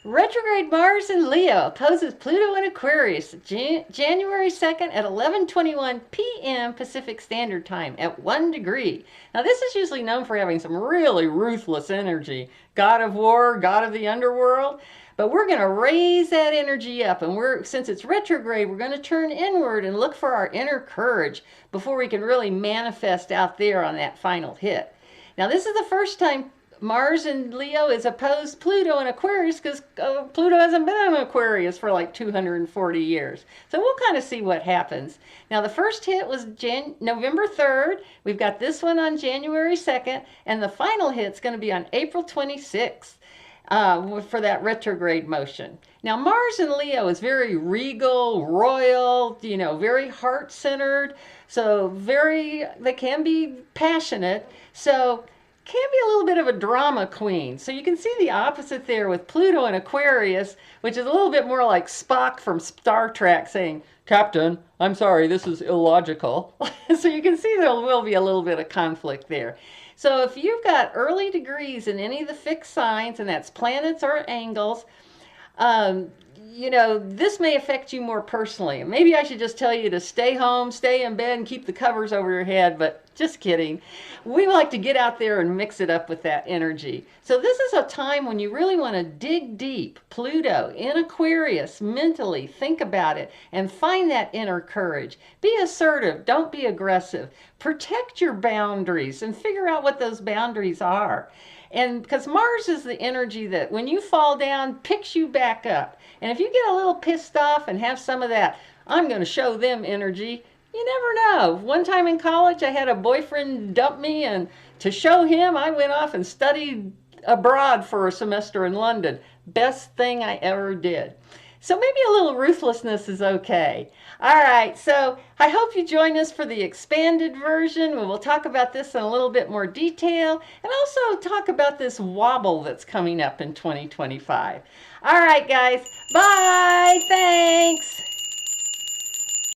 Retrograde Mars in Leo opposes Pluto in Aquarius January 2nd at 11:21 p.m. Pacific Standard Time at 1 degree. Now this is usually known for having some really ruthless energy. God of war, God of the underworld. But we're going to raise that energy up, and since it's retrograde, we're going to turn inward and look for our inner courage before we can really manifest out there on that final hit. Now this is the first time Mars in Leo is opposed Pluto in Aquarius because Pluto hasn't been in Aquarius for like 240 years. So we'll kind of see what happens. Now the first hit was November 3rd. We've got this one on January 2nd. And the final hit's going to be on April 26th. For that retrograde motion. Now Mars in Leo is very regal, royal, very heart-centered. So they can be passionate. So can be a little bit of a drama queen. So you can see the opposite there with Pluto in Aquarius, which is a little bit more like Spock from Star Trek saying, Captain, I'm sorry, this is illogical. So you can see there will be a little bit of conflict there. So if you've got early degrees in any of the fixed signs, and that's planets or angles, this may affect you more personally. Maybe I should just tell you to stay home, stay in bed, and keep the covers over your head, but just kidding. We like to get out there and mix it up with that energy. So this is a time when you really want to dig deep. Pluto in Aquarius, mentally, think about it, and find that inner courage. Be assertive, don't be aggressive. Protect your boundaries and figure out what those boundaries are. And because Mars is the energy that when you fall down, picks you back up. And if you get a little pissed off and have some of that, I'm going to show them energy, you never know. One time in college, I had a boyfriend dump me, and to show him, I went off and studied abroad for a semester in London. Best thing I ever did. So maybe a little ruthlessness is okay. All right, so I hope you join us for the expanded version. We'll talk about this in a little bit more detail, and also talk about this wobble that's coming up in 2025. All right, guys. Bye. Thanks.